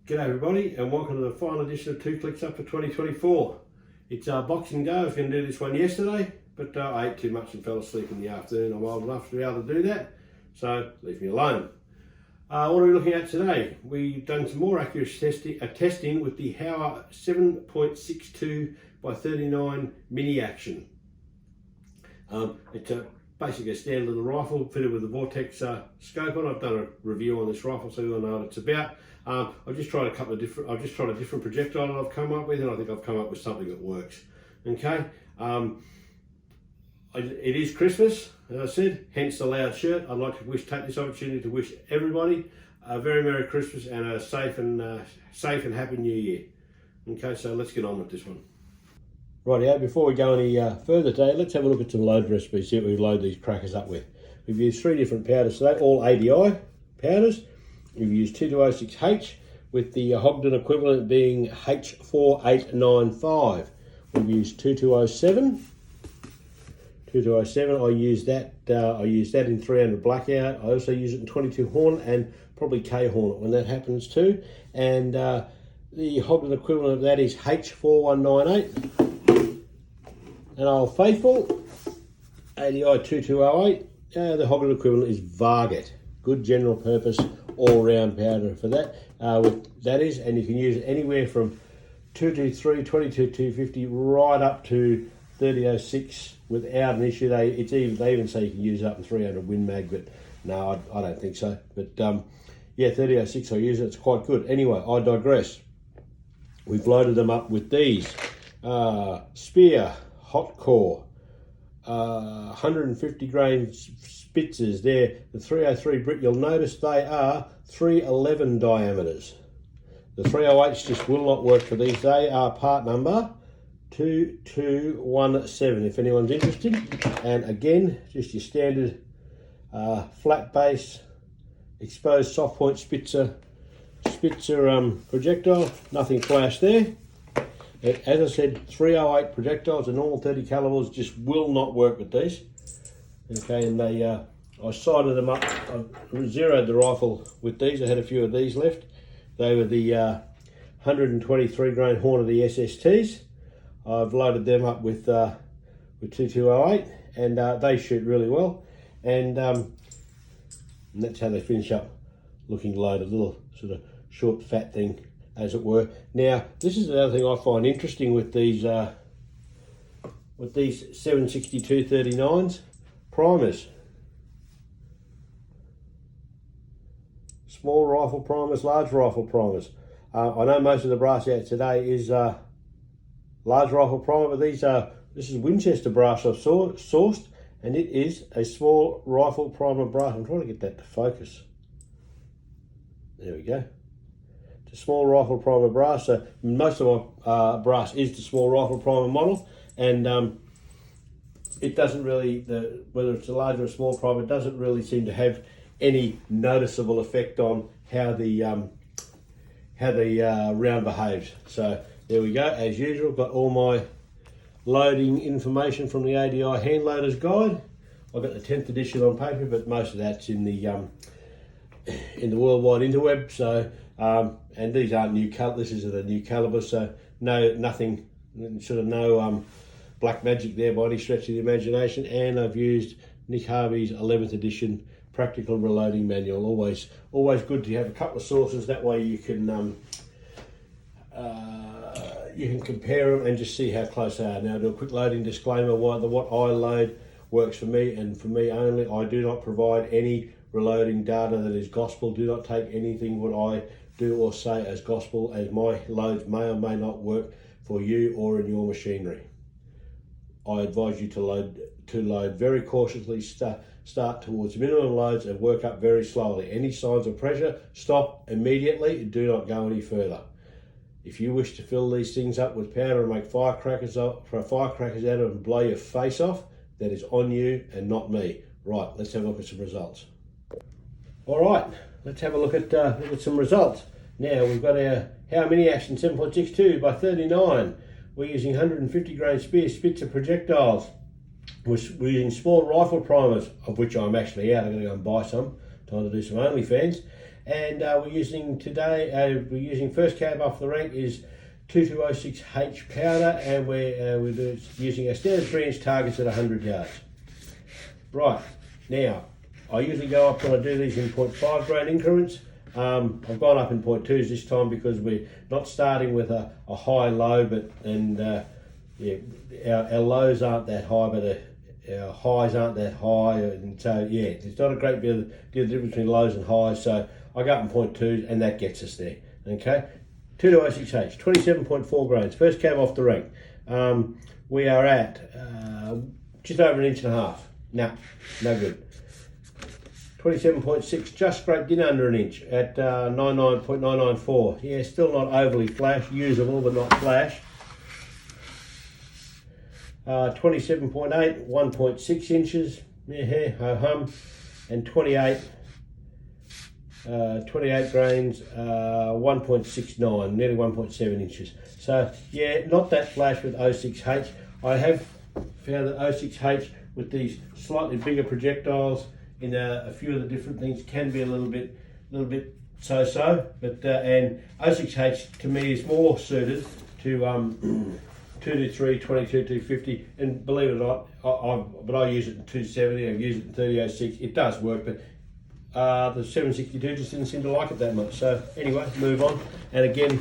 G'day everybody, and welcome to the final edition of 2 Clicks Up for 2024. It's Boxing Day. I was going to do this one yesterday, but I ate too much and fell asleep in the afternoon. I'm old enough to be able to do that, so leave me alone. What are we looking at today? We've done some more accuracy testing with the HOWA 7.62x39 mini action. It's basically a standard little rifle fitted with a Vortex scope on. I've done a review on this rifle, so you'll know what it's about. I've just tried a different projectile that I've come up with, and I think I've come up with something that works. Okay, it is Christmas, as I said, hence the loud shirt. I'd like to take this opportunity to wish everybody a very Merry Christmas and a safe and happy New Year. Okay, so let's get on with this one. Rightio, before we go any further today, let's have a look at some load recipes, see what we load these crackers up with. We've used 3 different powders today, all ADI powders. We've used 2206H with the Hogden equivalent being H4895. We've used 2207. 2207, I use that in 300 blackout. I also use it in 22 Hornet and probably K Hornet when that happens too. And the Hogden equivalent of that is H4198. And Old Faithful, ADI 2208. The Hogden equivalent is Varget. Good general purpose all-round powder for that. And you can use it anywhere from 223, 22-250 right up to 3006 without an issue. They even say you can use it up in 300 Win Mag, but no, I don't think so. But yeah, 3006 I use it. It's quite good. Anyway, I digress. We've loaded them up with these Spear Hot Core 150 grain Spitzers. They're the 303 Brit. You'll notice they are 311 diameters. The 308s just will not work for these. They are part number 2217 if anyone's interested. And again, just your standard flat base exposed soft point Spitzer projectile. Nothing flash there. As I said, 308 projectiles, the normal 30 calibers just will not work with these. Okay, and I sighted them up. I zeroed the rifle with these. I had a few of these left. They were the 123 grain Hornet SSTs. I've loaded them up with 2208, and they shoot really well. And that's how they finish up, looking loaded, little sort of short fat thing, as it were. Now, this is another thing I find interesting with these 7.62x39s. Primers. Small rifle primers, large rifle primers. I know most of the brass out today is large rifle primer, but this is Winchester brass I've sourced, and it is a small rifle primer brass. I'm trying to get that to focus. There we go. It's a small rifle primer brass. So most of my brass is the small rifle primer model, and it doesn't really, whether it's a large or a small primer, it doesn't really seem to have any noticeable effect on how the round behaves. So there we go. As usual, got all my loading information from the ADI Hand Loaders Guide. I've got the 10th edition on paper, but most of that's in the worldwide interweb. So and these aren't new this isn't a new caliber, so nothing black magic there by any stretch of the imagination. And I've used Nick Harvey's 11th edition practical reloading manual. Always good to have a couple of sources. That way you can compare them and just see how close they are. Now, do a quick loading disclaimer. What I load works for me and for me only. I do not provide any reloading data that is gospel. Do not take anything what I do or say as gospel, as my loads may or may not work for you or in your machinery. I advise you to load very cautiously, start towards minimum loads and work up very slowly. Any signs of pressure, stop immediately and do not go any further. If you wish to fill these things up with powder and make firecrackers out of them and blow your face off, that is on you and not me. Right, let's have a look at some results. All right, let's have a look at some results. Now we've got our HOWA Mini Action 7.62x39. We're using 150 grain Spitzer projectiles. We're using small rifle primers, of which I'm actually out. I'm going to go and buy some. Time to do some OnlyFans. and we're using first cab off the rank is 2206H powder, and we're using our standard 3-inch targets at 100 yards. Right, now I usually go up when I do these in 0.5 grain increments. I've gone up in 0.2s this time because we're not starting with a high low, our lows aren't that high, but our highs aren't that high, and so yeah, there's not a great deal of difference between lows and highs. So I go up in 0.2s, and that gets us there. Okay, 2206H, 27.4 grains, first cab off the rank. We are at just over 1.5 inches. No good. 27.6, just scraped in under an inch at 99.994. Yeah, still not overly flash, usable but not flash. 27.8, 1.6 inches, yeah, ho hum, and 28 grains, 1.69, nearly 1.7 inches. So yeah, not that flash with 06H. I have found that 06H with these slightly bigger projectiles in a few of the different things can be a little bit so-so, but and 06H to me is more suited to 223, 22, 250, and believe it or not, but I use it in 270, I've used it in 3006, it does work, but the 762 just didn't seem to like it that much. So anyway, move on. And again,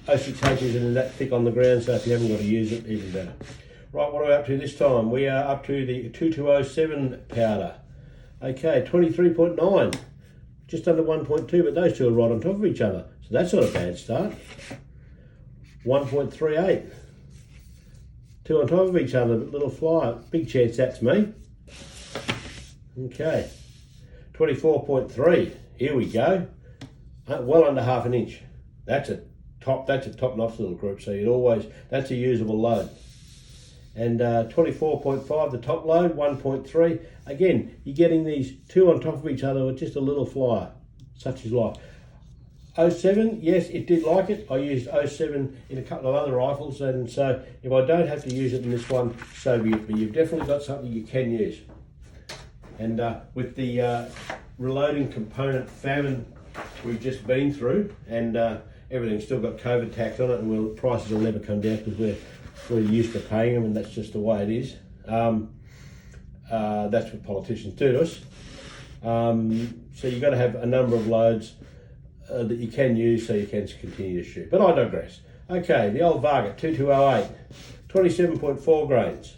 06H isn't that thick on the ground, so if you haven't got to use it, even better. Right, what are we up to this time? We are up to the 2207 powder. Okay, 23.9, just under 1.2, but those two are right on top of each other, so that's not a bad start. 1.38, two on top of each other, little flyer, big chance that's me. Okay, 24.3, here we go, well under 1/2 inch. That's a top-notch little group, so that's a usable load. And 24.5, the top load, 1.3. Again, you're getting these two on top of each other with just a little flyer, such is life. 07, yes, it did like it. I used 07 in a couple of other rifles, and so if I don't have to use it in this one, so be it. But you've definitely got something you can use. And with the reloading component famine we've just been through, and everything's still got COVID tax on it, and prices will never come down because we're used to paying them, and that's just the way it is. That's what politicians do to us. So you've got to have a number of loads that you can use so you can continue to shoot. But I digress. Okay, the old Varget 2208, 27.4 grains,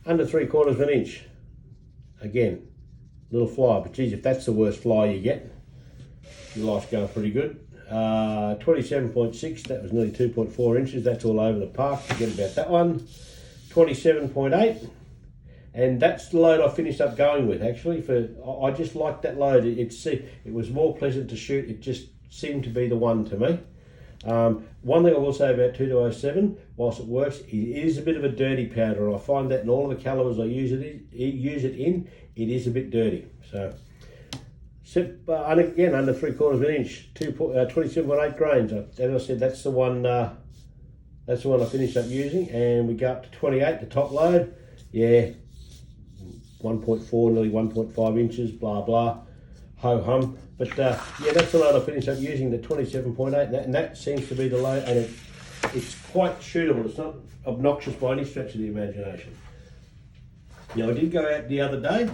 under 3/4 inch. Again, little fly, but geez, if that's the worst fly you get, your life's going pretty good. 27.6, that was nearly 2.4 inches, that's all over the park, forget about that one. 27.8, and that's the load I finished up going with actually. I just liked that load, it was more pleasant to shoot, it just seemed to be the one to me. One thing I will say about 2207, whilst it works, it is a bit of a dirty powder. I find that in all of the calibers I use it in, it is a bit dirty. So, and again, under 3/4 inch, 27.8 grains. As I said, that's the one I finished up using, and we go up to 28, the top load. Yeah, 1.4, nearly 1.5 inches, blah blah, ho hum. But yeah, that's the load I finished up using, the 27.8, and that seems to be the load, and it's quite shootable. It's not obnoxious by any stretch of the imagination. Now I did go out the other day,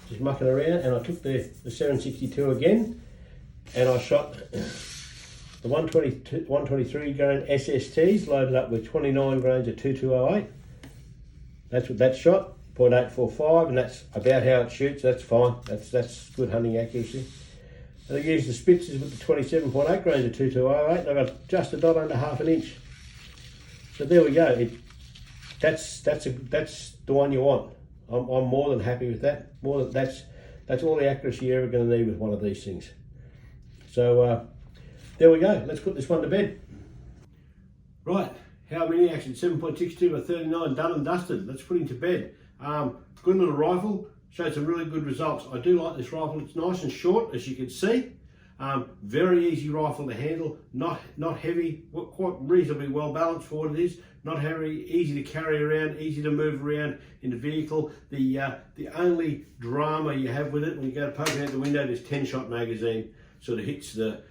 just mucking around, and I took the 762 again, and I shot the 123 grain SSTs loaded up with 29 grains of 2208. That's what that shot, 0.845, and that's about how it shoots. That's fine. That's good hunting accuracy. And I used the Spitzers with the 27.8 grains of 2208, and I got just a dot under 1/2 inch. So there we go. That's the one you want. I'm more than happy with that. That's all the accuracy you're ever going to need with one of these things. So there we go. Let's put this one to bed. Right, HOWA Mini Action 7.62x39 done and dusted. Let's put him to bed. Good little rifle. Showed some really good results. I do like this rifle. It's nice and short, as you can see. Very easy rifle to handle, not heavy, quite reasonably well balanced for what it is. Not heavy, easy to carry around, easy to move around in the vehicle. The only drama you have with it when you go to poke it out the window, this 10-shot magazine sort of hits the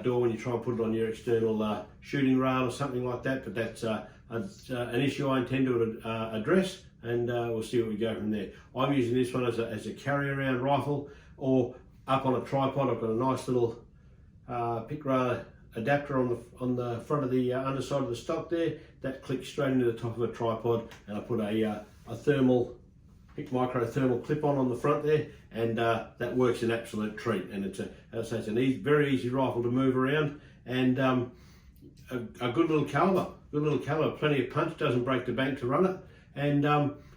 door when you try and put it on your external shooting rail or something like that. But that's an issue I intend to address, and we'll see what we go from there. I'm using this one as a carry-around rifle, or up on a tripod. I've got a nice little pick rail adapter on the front of the underside of the stock there. That clicks straight into the top of a tripod, and I put a thermal micro thermal clip on the front there, and that works an absolute treat. And it's as I say, it's very easy rifle to move around, and a good little caliber. Plenty of punch, doesn't break the bank to run it, and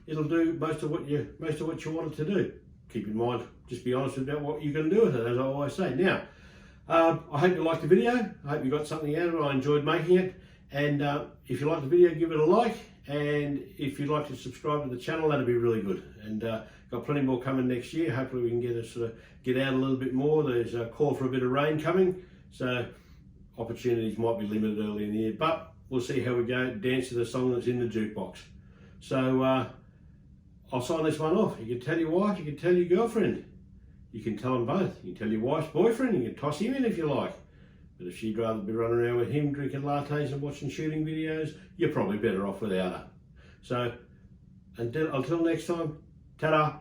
it'll do most of what you want it to do. Keep in mind, just be honest about what you're going to do with it, as I always say. Now, I hope you liked the video. I hope you got something out of it. I enjoyed making it, and if you like the video, give it a like, and if you'd like to subscribe to the channel, that'd be really good. And got plenty more coming next year. Hopefully we can get out a little bit more. There's a call for a bit of rain coming, so opportunities might be limited early in the year, but we'll see how we go. Dance to the song that's in the jukebox. So I'll sign this one off. You can tell your wife, you can tell your girlfriend, you can tell them both. You can tell your wife's boyfriend, you can toss him in if you like. But if she'd rather be running around with him drinking lattes and watching shooting videos, you're probably better off without her. So until next time, ta-da.